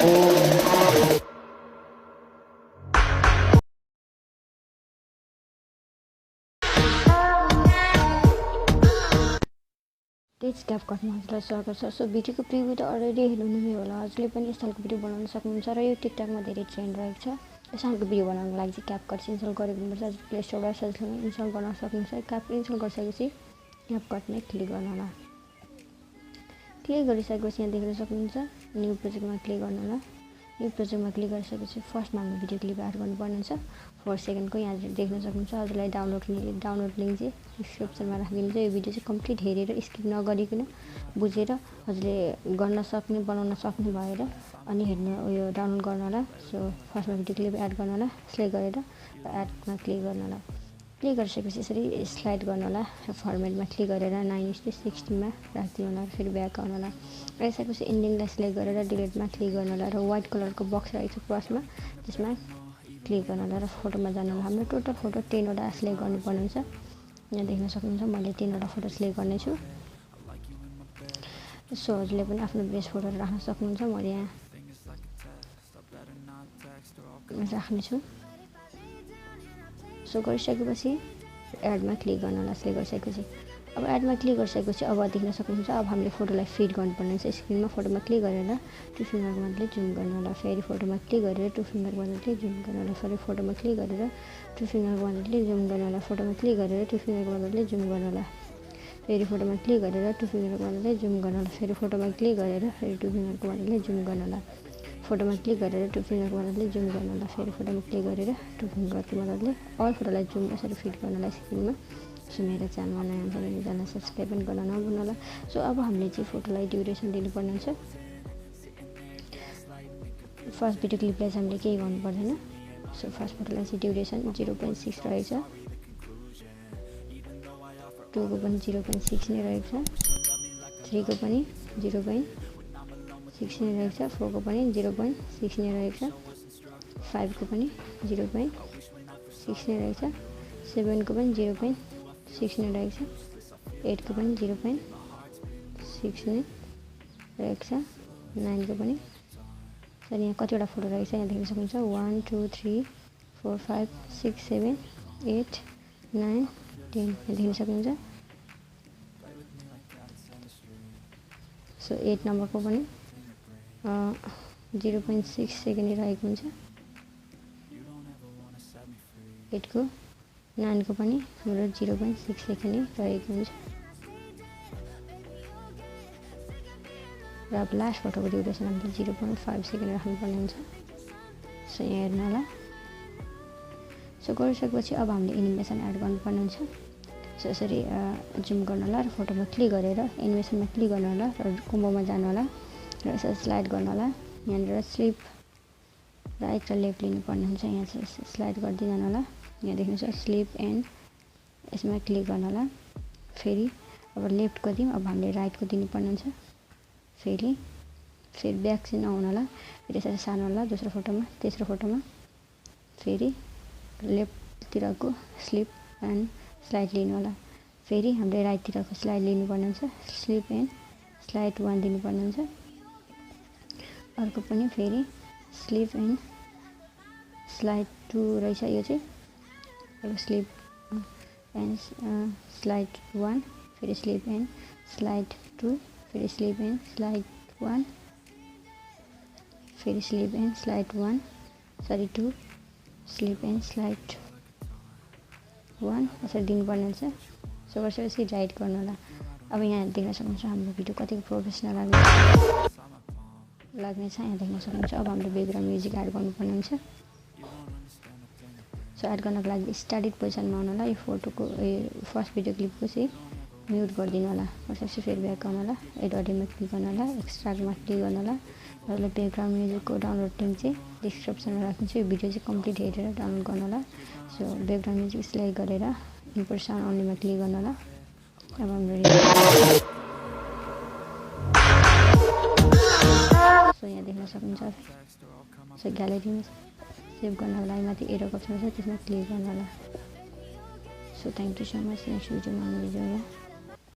त्यही क्यापकटमा हजुरलाई स्वागत छ। सो भिडियोको प्रिभ्यू त अलरेडी हेर्नुभयो होला। हजुरले पनि यस खालको भिडियो बनाउन सक्नुहुन्छ र यो टिकटकमा धेरै ट्रेन्ड रहेको छ। यस खालको भिडियो बनाउनको लागि चाहिँ क्यापकट इन्स्टल गरेको हुनुपर्छ। प्ले स्टोरबाट सजिलै इन्स्टल गर्न सक्नुहुन्छ। क्यापकट इन्स्टल गरिसकेपछि क्यापकटमै क्लिक गर्नु होला। क्लिक गरिसकेपछि यहाँ देख्न सक्नुहुन्छ न्यू प्रोजेक्टमा क्लिक गर्नु होला। न्यू प्रोजेक्टमा क्लिक गरिसकेपछि फर्स्टमा हाम्रो भिडियो क्लिप एड गर्नुपर्ने हुन्छ। 4 सेकेन्डको यहाँ देख्न सक्नुहुन्छ। हजुरलाई डाउनलोड लिङ्क चाहिँ डिस्क्रिप्सनमा राखिदिन्छ। यो भिडियो चाहिँ कम्प्लिट हेरेर स्किप नगरिकन बुझेर हजुरले गर्न सक्ने बनाउन सक्ने भएर अनि हेर्नु उयो डाउनलोड गर्नु होला। सो फर्स्टमा भिडियो क्लिप एड गर्नु होला। सिलेक्ट गरेर एडमा क्लिक गर्नु होला। क्लिक गरिसकेपछि यसरी स्लाइड गर्नु होला। फर्मेटमा क्लिक गरेर 9:16 मा राखिदिनु होला। फेरि ब्याक आउनु होला। आइसकेपछि इन्डिङलाई सिलेक्ट गरेर डिलिटमा क्लिक गर्नु होला र व्हाइट कलरको बक्स रहेको छ क्रसमा त्यसमा क्लिक गर्नु होला र फोटोमा जानु होला। हाम्रो टोटल फोटो 10 वटा सिलेक्ट गर्नुपर्ने हुन्छ। यहाँ देख्न सक्नुहुन्छ मैले 10 वटा फोटो सिलेक्ट गर्नेछु। सो हजुरले पनि आफ्नो बेस्ट फोटोहरू राख्न सक्नुहुन्छ। मैले यहाँ राख्नेछु। सो गरिसकेपछि एडमा क्लिक गर्नु होला। सिलेक्ट गरिसकेपछि अब एडमा क्लिक गरिसकेपछि अब देख्न सक्नुहुन्छ अब हामीले फोटोलाई फिट गर्नुपर्ने हुन्छ। स्क्रिनमा फोटोमा क्लिक गरेर 2 फिङ्गरको मद्दतले जुम गर्नु होला। फेरि फोटोमा क्लिक गरेर 2 फिङ्गरको मद्दतले जुम गर्नु होला। फेरि फोटोमा क्लिक गरेर 2 फिङ्गरको मद्दतले जुम गर्नु होला। फोटोमा क्लिक गरेर 2 फिङ्गरको मद्दतले जुम गर्नु होला। फेरि फोटोमा क्लिक गरेर 2 फिङ्गरको मद्दतले जुम गर्नु होला। फेरि फोटोमा क्लिक गरेर फेरि 2 फिङ्गरको मद्दतले जुम गर्नु होला। फोटोमा क्लिक गरेर 2 फिङ्गरको मद्दतले जुम गर्नु होला। फेरि फोटोमा क्लिक गरेर 2 फिङ्गरको मद्दतले अल फोटोलाई जुम यसरी फिट गर्नु होला स्क्रिनमा। सो मेरो च्यानलमा नयाँ छ भने च्यानल सब्सक्राइब पनि गर्न नभुल्नु होला। सो अब हामीले चाहिँ फोटोलाई ड्युरेसन दिनुपर्ने हुन्छ। फर्स्ट भिडियो क्लिपलाई चाहिँ हामीले केही गर्नु पर्दैन। सो फर्स्ट फोटोलाई चाहिँ ड्युरेसन 0.6 रहेछ। 2 को पनि 0.6 नै रहेको छ। 3 को पनि 0.6 नै रहेको छ। 4 को पनि 0.6 नै रहेको छ। 5 को पनि 0.6 नै रहेको छ। 7 को पनि 0.6 नै रहेको छ। 8 को पनि 0.6 नै रहेको छ। 9 को पनि। सर यहाँ कतिवटा फोटो रहेको छ यहाँ देख्न सक्नुहुन्छ 1 2 3 4 5 6 7 8 9 10 यहाँ देख्न सक्नुहुन्छ। सो 8 नम्बरको पनि 0.6 सेकेन्ड रहेको हुन्छ। 8 को 9 को पनि हाम्रो 0.6 सेकेन्ड रहेको हुन्छ। र अब लास्ट फोटोको ड्युरेसन हामीले 0.5 सेकेन्ड राख्नुपर्ने हुन्छ। सो यहाँ हेर्नु होला। सो गरिसकेपछि अब हामीले एनिमेसन एड गर्नुपर्ने हुन्छ। सो यसरी जुम गर्नु होला र फोटोमा क्लिक गरेर एनिमेसनमा क्लिक गर्नु होला र कम्बोमा जानु होला र यसरी स्लाइड गर्नु होला। यहाँनिर स्लिप राइट र लेफ्ट लिनुपर्ने हुन्छ। यहाँ चाहिँ स्लाइड गर्दै जानु होला। यहाँ देख्नुहुन्छ स्लिप एन्ड यसमा क्लिक गर्नु होला। फेरि अब लेफ्टको दिउँ अब हामीले राइटको दिनुपर्ने हुन्छ। फेरि ब्याक चाहिँ नआउनु होला। फेरि यसरी सार्नु होला दोस्रो फोटोमा तेस्रो फोटोमा। फेरि लेफ्टतिरको स्लिप एन्ड स्लाइड लिनु होला। फेरि हामीले राइटतिरको स्लाइड लिनुपर्ने हुन्छ। स्लिप एन्ड स्लाइड 1 दिनुपर्ने हुन्छ। अर्को पनि फेरि स्लिप एन्ड स्लाइड 2 रहेछ यो चाहिँ। अब स्लिप एन्ड स्लाइड 1 फेरि स्लिप एन्ड स्लाइड 2 फेरि स्लिप एन्ड स्लाइड 1 फेरि sleep and slide 1 sorry 2 sleep and slide 1 यसरी दिनुपर्ने हुन्छ। सो गरिसकेपछि राइट गर्नु होला। अब यहाँ देख्न सक्नुहुन्छ हाम्रो भिडियो कतिको प्रोफेसनल लाग्ने छ। यहाँ देख्न सक्नुहुन्छ। अब हाम्रो ब्याकग्राउन्ड म्युजिक एड गर्नुपर्ने हुन्छ। सो एड गर्नको लागि स्टार्टेड पोजिसनमा आउनु होला। यो फोटोको फर्स्ट भिडियो क्लिपको चाहिँ म्युट गरिदिनु होला। त्यसपछि फेरि ब्याक आउनु होला। एड अडियोमा क्लिक गर्नु होला। एक्सट्रामा क्लिक गर्नु होला। र ब्याकग्राउन्ड म्युजिकको डाउनलोड लिङ्क चाहिँ डिस्क्रिप्सनमा राखिदिन्छु। यो भिडियो चाहिँ कम्प्लिट हेरेर डाउनलोड गर्नु होला। सो ब्याकग्राउन्ड म्युजिक सिलेक्ट गरेर इम्पोर्ट साउन्ड ओन्लीमा क्लिक गर्नु होला। अब हाम्रो सो यहाँ देख्न सक्नुहुन्छ। सो ग्यालेरीमा सेभ गर्नको लागि माथि एरो अप्सन छ त्यसमा क्लिक गर्नु होला। So thank you so much. Next भिडियोमा मिल्छ होला।